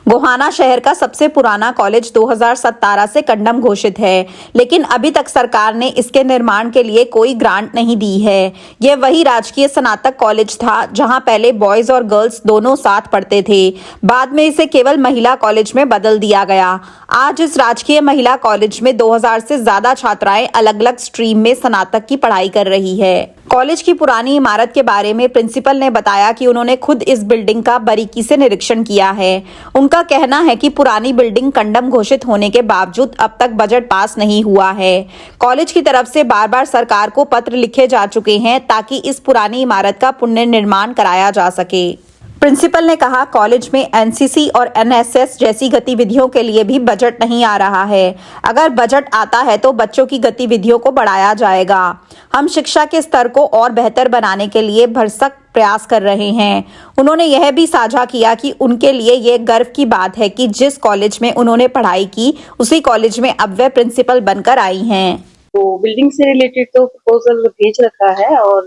गोहाना शहर का सबसे पुराना कॉलेज 2017 से कंडम घोषित है, लेकिन अभी तक सरकार ने इसके निर्माण के लिए कोई ग्रांट नहीं दी है। यह वही राजकीय स्नातक कॉलेज था जहां पहले बॉयज और गर्ल्स दोनों साथ पढ़ते थे। बाद में इसे केवल महिला कॉलेज में बदल दिया गया। आज इस राजकीय महिला कॉलेज में 2000 से ज्यादा छात्राएं अलग अलग स्ट्रीम में स्नातक की पढ़ाई कर रही है। कॉलेज की पुरानी इमारत के बारे में प्रिंसिपल ने बताया कि उन्होंने खुद इस बिल्डिंग का बारीकी से निरीक्षण किया है। उनका कहना है कि पुरानी बिल्डिंग कंडम घोषित होने के बावजूद अब तक बजट पास नहीं हुआ है। कॉलेज की तरफ से बार बार सरकार को पत्र लिखे जा चुके हैं ताकि इस पुरानी इमारत का पुनर्निर्माण कराया जा सके। प्रिंसिपल ने कहा, कॉलेज में एनसीसी और एनएसएस जैसी गतिविधियों के लिए भी बजट नहीं आ रहा है। अगर बजट आता है तो बच्चों की गतिविधियों को बढ़ाया जाएगा। हम शिक्षा के स्तर को और बेहतर बनाने के लिए भरसक प्रयास कर रहे हैं। उन्होंने यह भी साझा किया कि उनके लिए यह गर्व की बात है कि जिस कॉलेज में उन्होंने पढ़ाई की उसी कॉलेज में अब वे प्रिंसिपल बनकर आई हैं। तो बिल्डिंग से रिलेटेड तो प्रपोजल भेज रखा है और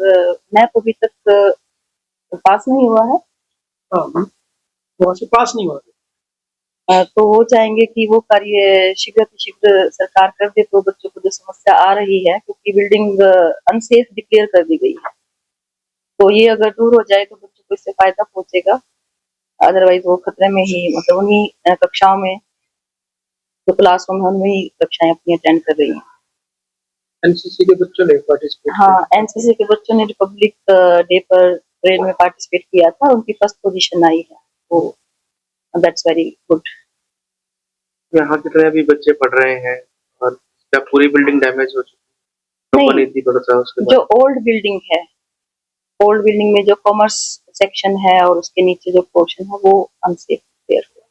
मैप अभी तक पास नहीं हुआ है। वहाँ से पास नहीं हुआ। तो वो चाहेंगे कि वो कार्य शीघ्र सरकार कर दे तो बच्चों को जो समस्या आ रही है, क्योंकि बिल्डिंग अनसेफ डिक्लेयर कर दी गई है, तो ये अगर दूर हो जाए तो बच्चों को इससे फायदा पहुंचेगा। अदरवाइज वो खतरे में ही, मतलब उन्हीं कक्षाओं में, जो क्लासरूम है उनमें ही कक्षाएं अपनी अटेंड कर रही हैं। एनसीसी के बच्चों ने पार्टिसिपेट हाँ, एनसीसी के बच्चों ने रिपब्लिक डे पर परेड में पार्टिसिपेट किया था, उनकी फर्स्ट पोजीशन आई है, तो दैट्स वेरी गुड। यहाँ कितने अभी बच्चे पढ़ रहे हैं और क्या पूरी बिल्डिंग डैमेज हो चुकी है? नहीं, थी थोड़ा सा उसके जो ओल्ड बिल्डिंग है, ओल्ड बिल्डिंग में जो कॉमर्स सेक्शन है और उसके नीचे जो पोर्शन है वो अनसेफ क्लियर हुआ।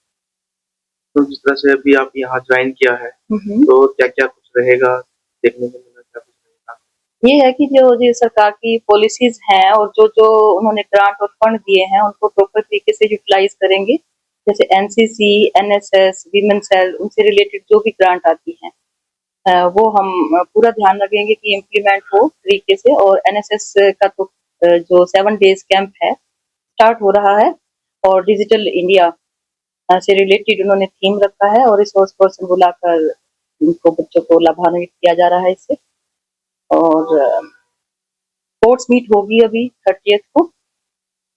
तो जिस तरह से अभी आप यहाँ ज्वाइन किया है तो क्या क्या कुछ रहेगा देखने को मिला, क्या कुछ रहेगा? ये है कि जो सरकार की पॉलिसीज हैं और जो उन्होंने ग्रांट और फंड दिए हैं उनको प्रॉपर तरीके से यूटिलाइज करेंगे। जैसे एनसीसी, एनएसएस, वीमेन सेल, उनसे रिलेटेड जो भी ग्रांट आती हैं वो हम पूरा ध्यान रखेंगे कि इम्प्लीमेंट हो तरीके से। और एनएसएस का तो जो 7 डेज कैंप है स्टार्ट हो रहा है, और डिजिटल इंडिया से रिलेटेड उन्होंने थीम रखा है और रिसोर्स पर्सन बुलाकर उनको, बच्चों को लाभान्वित किया जा रहा है इससे। और स्पोर्ट्स मीट होगी अभी 30th को।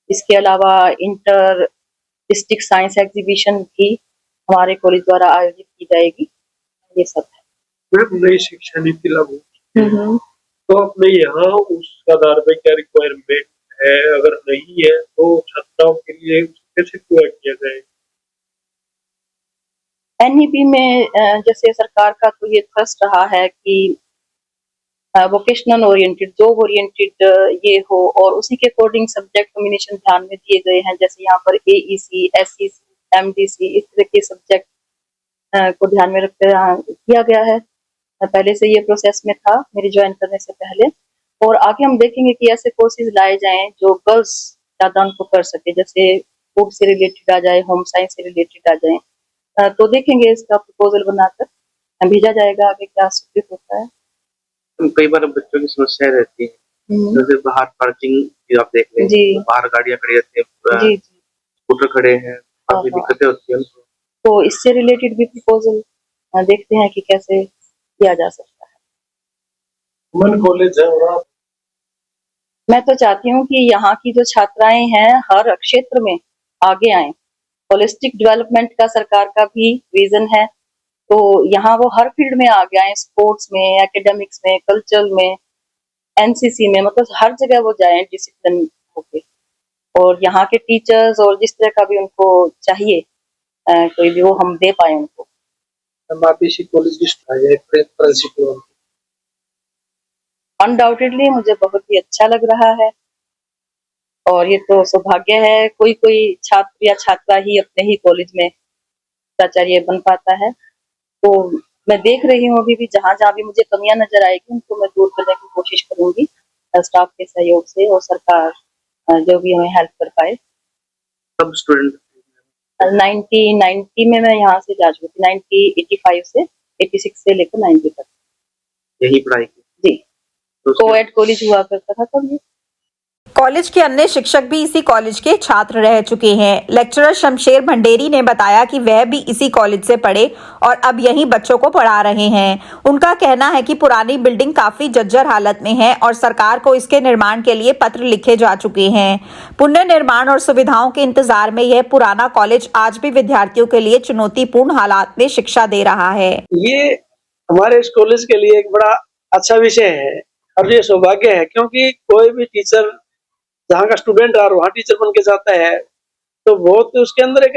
इसके अलावा इंटर डिस्ट्रिक्ट साइंस एग्जीबिशन भी हमारे कॉलेज द्वारा आयोजित की जाएगी। ये सब है। नई शिक्षा नीति लागू तो अपने यहाँ उस आधार पे क्या रिक्वायरमेंट है, अगर नहीं है तो छात्राओं के लिए कैसे पूरा किया जाएगा? एनईपी में जैसे सरकार का तो ये थ्रस्ट रहा है कि वोकेशनल ओरिएंटेड, जॉब ओरिएंटेड ये हो, और उसी के अकॉर्डिंग सब्जेक्ट कॉम्बिनेशन ध्यान में दिए गए हैं। जैसे यहाँ पर एईसी, एसईसी, एमडीसी, इस तरह के सब्जेक्ट को ध्यान में रखते किया गया है। पहले से ये प्रोसेस में था मेरे ज्वाइन करने से पहले, और आगे हम देखेंगे कि ऐसे कोर्सेज लाए जाएं जो गर्ल्स ज्यादा उनको कर सके, जैसे फूड से रिलेटेड आ जाए, होम साइंस से रिलेटेड आ जाए। तो देखेंगे, इसका प्रपोजल बनाकर भेजा जाएगा, आगे क्या स्वीकृत होता है। कई बार बच्चों की समस्या रहती है, जैसे बाहर पार्किंग की आप देख लें, तो बाहर गाड़ियां खड़ी रहती है, स्कूटर खड़े हैं, काफी दिक्कतें होती है उनको। तो इससे रिलेटेड भी प्रपोजल देखते हैं कि कैसे किया जा सकता है। वुमेन कॉलेज है और मैं तो चाहती हूँ कि यहाँ की जो छात्राएं हैं हर क्षेत्र में आगे आएं। होलिस्टिक डेवलपमेंट का सरकार का भी विजन है, तो यहाँ वो हर फील्ड में आगे आए, स्पोर्ट्स में, एकेडमिक्स में, कल्चरल में, एनसीसी में, मतलब हर जगह वो जाएं डिसिप्लिन होके। और यहाँ के टीचर्स और जिस तरह का भी उनको चाहिए कोई भी, वो हम दे पाए उनको। प्रिंसिपल अनडाउटेडली मुझे बहुत ही अच्छा लग रहा है, और ये तो सौभाग्य है, कोई छात्र या छात्रा ही अपने ही कॉलेज में प्राचार्य बन पाता है। तो मैं देख रही हूँ अभी भी जहाँ भी मुझे कमियां नजर आएगी उनको मैं दूर करने की कोशिश करूंगी स्टाफ के सहयोग से, और सरकार जो भी हमें हेल्प कर पाए। सब स्टूडेंट 90 में मैं यहाँ से जा चुकी थी, 85 से 86 से लेकर 90 तक यही पढ़ाई की। जी। कोएड कॉलेज हुआ करता था तब ये। कॉलेज के अन्य शिक्षक भी इसी कॉलेज के छात्र रह चुके हैं। लेक्चरर शमशेर भंडेरी ने बताया कि वह भी इसी कॉलेज से पढ़े और अब यहीं बच्चों को पढ़ा रहे हैं। उनका कहना है कि पुरानी बिल्डिंग काफी जर्जर हालत में है और सरकार को इसके निर्माण के लिए पत्र लिखे जा चुके हैं। पुनर्निर्माण और सुविधाओं के इंतजार में यह पुराना कॉलेज आज भी विद्यार्थियों के लिए चुनौतीपूर्ण हालात में शिक्षा दे रहा है। ये हमारे इस कॉलेज के लिए एक बड़ा अच्छा विषय है और ये सौभाग्य है, क्योंकि कोई भी टीचर जहाँ का स्टूडेंट और वहाँ टीचर बन के जाता है तो बहुत उसके अंदर एक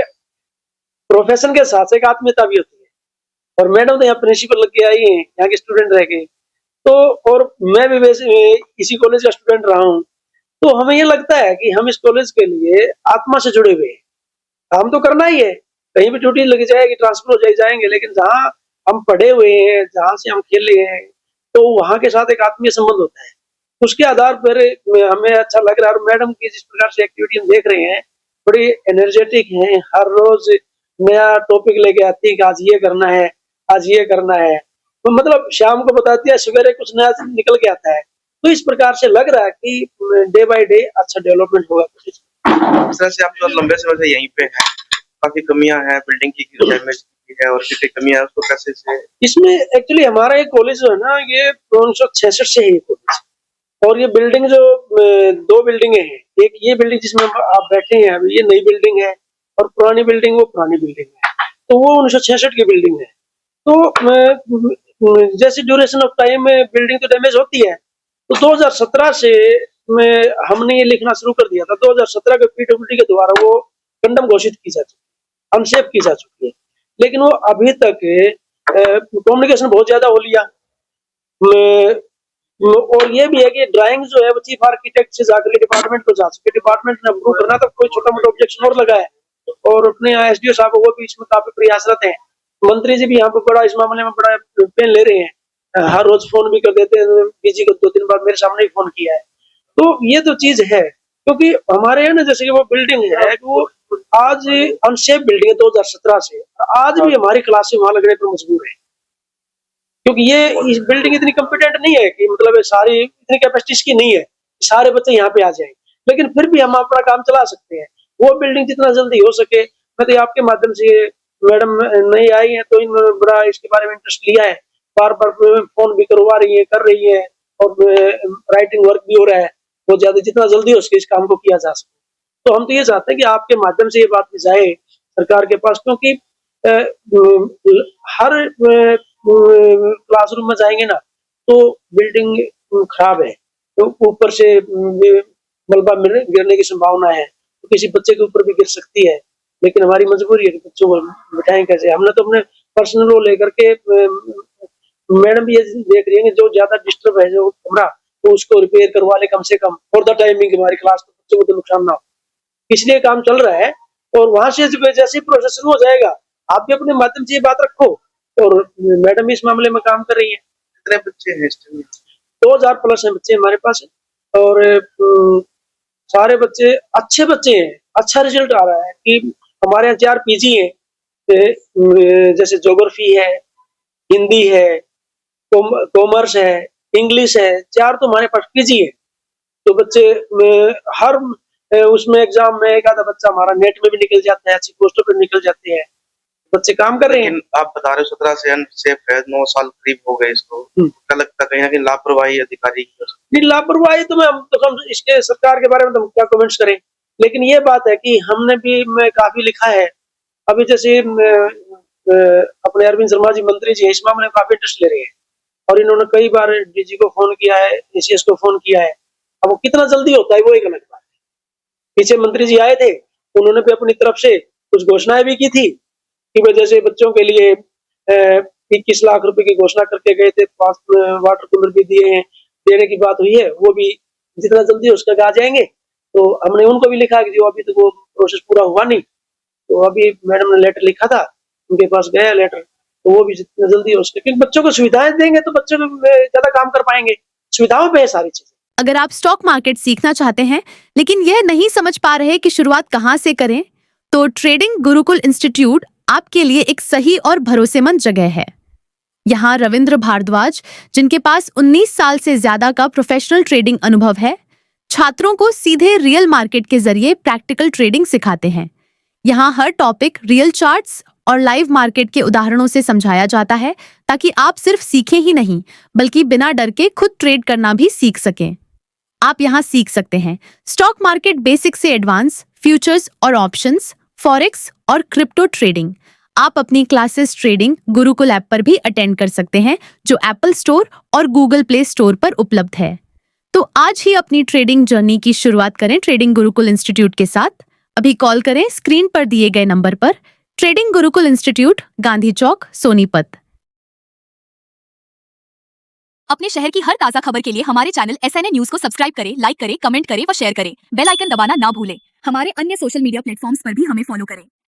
प्रोफेशन के साथ एक आत्मीयता भी होती है। और मैडम तो यहाँ प्रिंसिपल लग के आई है, यहाँ के स्टूडेंट रह गए तो, और मैं भी वैसे इसी कॉलेज का स्टूडेंट रहा हूँ, तो हमें ये लगता है कि हम इस कॉलेज के लिए आत्मा से जुड़े हुए हैं। काम तो करना ही है, कहीं भी ड्यूटी लग जाएगी, ट्रांसफर हो जाएंगे, लेकिन जहाँ हम पढ़े हुए हैं, जहाँ से हम खेले हैं, तो वहाँ के साथ एक आत्मीय संबंध होता है। उसके आधार पर हमें अच्छा लग रहा है। और मैडम की जिस प्रकार से एक्टिविटी हम देख रहे हैं, बड़ी एनर्जेटिक हैं, हर रोज नया टॉपिक लेके आती है कि आज ये करना है, आज ये करना है, तो मतलब शाम को बताती है, सवेरे कुछ नया निकल के आता है। तो इस प्रकार से लग रहा है कि डे बाय डे अच्छा डेवलपमेंट होगा। इस तरह से आप तो लंबे समय से यहीं पे हैं, काफी कमियां हैं, बिल्डिंग की डैमेज है और कितनी कमियां है, उसको कैसे से इसमें एक्चुअली हमारा ये कॉलेज जो है ना, ये 1966 से है ये कॉलेज। और ये बिल्डिंग जो दो बिल्डिंगें हैं, एक ये बिल्डिंग जिसमें आप बैठे हैं अभी, ये नई बिल्डिंग है, और पुरानी बिल्डिंग वो पुरानी बिल्डिंग है। तो वो 1966 की बिल्डिंग है। तो जैसे ड्यूरेशन ऑफ टाइम में बिल्डिंग तो डैमेज होती है, तो 2017 से हमने ये लिखना शुरू कर दिया था। 2017 के पीडब्ल्यूडी के द्वारा वो कंडम घोषित की जा चुकी है, अनसेफ की जा चुकी है, लेकिन वो अभी तक कम्युनिकेशन बहुत ज्यादा हो लिया। और ये भी है कि ड्राइंग जो है वो चीफ आर्किटेक्ट से जाकर डिपार्टमेंट को जा चुकी है, डिपार्टमेंट ने अप्रूव करना, तो कोई छोटा मोटा ऑब्जेक्शन और लगा है। और अपने एसडीओ साहब वो भी इसमें काफी प्रयासरत हैं। मंत्री जी भी यहाँ पे बड़ा इस मामले में बड़ा पेन ले रहे हैं, हर रोज फोन भी कर देते हैं, डीजी को 2-3 बार मेरे सामने ही फोन किया है। तो ये तो चीज है, क्योंकि हमारे यहाँ ना जैसे कि वो बिल्डिंग है वो आज अनसेफ बिल्डिंग है 2017 से, आज भी हमारी क्लास से वहां लगने पर मजबूर है, क्योंकि ये इस बिल्डिंग इतनी कॉम्पिटेंट नहीं है कि मतलब सारी इतनी कैपेसिटी इसकी नहीं है सारे बच्चे यहाँ पे आ जाए, लेकिन फिर भी हम अपना काम चला सकते हैं। वो बिल्डिंग जितना जल्दी हो सके, मैं तो आपके माध्यम से, मैडम नहीं आई है तो इन्होंने बड़ा इसके बारे में इंटरेस्ट लिया है, बार बार फोन भी करवा रही है, कर रही है, और राइटिंग वर्क भी हो रहा है, बहुत ज्यादा, जितना जल्दी हो सके इस काम को किया जा सके। तो हम तो ये चाहते हैं कि आपके माध्यम से ये बात जाए सरकार के पास, क्योंकि हर क्लासरूम में जाएंगे ना तो बिल्डिंग खराब है, तो ऊपर से मलबा गिरने की संभावना है, तो किसी बच्चे के ऊपर भी गिर सकती है। लेकिन हमारी मजबूरी है कि बच्चों को बिठाएं कैसे। हमने तो अपने पर्सनल वो लेकर के, मैडम भी ये देख रही है जो ज्यादा डिस्टर्ब है जो कमरा, तो उसको रिपेयर करवा ले कम से कम, फॉर द टाइमिंग हमारी क्लास को बच्चों को तो नुकसान ना हो, इसलिए काम चल रहा है। और वहां से जैसे प्रोसेस शुरू हो जाएगा, आप भी अपने माध्यम से ये बात रखो, और मैडम इस मामले में काम कर रही है। कितने बच्चे हैं इस टाइम? 2000 प्लस हैं बच्चे हमारे पास, और सारे बच्चे अच्छे बच्चे हैं, अच्छा रिजल्ट आ रहा है। कि हमारे यहाँ 4 पीजी हैं, जैसे ज्योग्राफी है, हिंदी है, कॉमर्स है, इंग्लिश है, 4 तो हमारे पास पीजी है। तो बच्चे हर उसमें एग्जाम में एक आधा बच्चा हमारा नेट में भी निकल जाता है, अच्छी पोस्टों पर निकल जाते हैं, बच्चे काम कर रहे हैं। आप बता रहे हो 17 से अनसेफ है, 9 साल करीब हो गए इसको, क्या लगता है कहीं ना कहीं लापरवाही अधिकारी की? नहीं, लापरवाही तो हम इसके सरकार के बारे में तो क्या कमेंट्स करें, लेकिन ये बात है कि हमने भी काफी लिखा है। अभी जैसे अपने अरविंद शर्मा जी मंत्री जी इस मामले में काफी इंटरेस्ट ले रहे हैं, और इन्होंने कई बार डीजी को फोन किया है, एसीएस को फोन किया है। अब वो कितना जल्दी होता है वो एक अलग बात है। पीछे मंत्री जी आए थे, उन्होंने भी अपनी तरफ से कुछ घोषणाएं भी की थी कि जैसे बच्चों के लिए 21 लाख रुपए की घोषणा करके गए थे, 5 वाटर कूलर भी दिए हैं, देने की बात हुई है, वो भी जितना जल्दी उसका आ जाएंगे। तो हमने उनको भी लिखा कि जो अभी तक वो प्रोसेस पूरा हुआ नहीं, तो अभी मैडम ने लेटर लिखा था, उनके पास गया लेटर, तो वो भी जितना जल्दी हो सके, क्योंकि बच्चों को सुविधाएं देंगे तो बच्चे ज्यादा काम कर पाएंगे, सुविधाओं पे है सारी चीजें। अगर आप स्टॉक मार्केट सीखना चाहते हैं लेकिन यह नहीं समझ पा रहे कि शुरुआत कहां से करें, तो ट्रेडिंग गुरुकुल इंस्टीट्यूट आपके लिए एक सही और भरोसेमंद जगह है। यहाँ रविंद्र भारद्वाज, जिनके पास 19 साल से ज्यादा का प्रोफेशनल ट्रेडिंग अनुभव है, छात्रों को सीधे रियल मार्केट के जरिए प्रैक्टिकल ट्रेडिंग सिखाते हैं। यहाँ हर टॉपिक रियल चार्ट्स और लाइव मार्केट के उदाहरणों से समझाया जाता है ताकि आप सिर्फ सीखें ही नहीं बल्कि बिना डर के खुद ट्रेड करना भी सीख सकें। आप यहाँ सीख सकते हैं स्टॉक मार्केट बेसिक से एडवांस, फ्यूचर्स और ऑप्शंस, फॉरेक्स और क्रिप्टो ट्रेडिंग। आप अपनी क्लासेस ट्रेडिंग गुरुकुल ऐप पर भी अटेंड कर सकते हैं जो एप्पल स्टोर और गूगल प्ले स्टोर पर उपलब्ध है। तो आज ही अपनी ट्रेडिंग जर्नी की शुरुआत करें ट्रेडिंग गुरुकुल इंस्टीट्यूट के साथ। अभी कॉल करें स्क्रीन पर दिए गए नंबर पर। ट्रेडिंग गुरुकुल इंस्टीट्यूट, गांधी चौक, सोनीपत। अपने शहर की हर ताजा खबर के लिए हमारे चैनल SNA न्यूज को सब्सक्राइब करें, लाइक करें, कमेंट करें व शेयर करें। बेल आइकन दबाना ना भूलें। हमारे अन्य सोशल मीडिया प्लेटफॉर्म्स पर भी हमें फॉलो करें।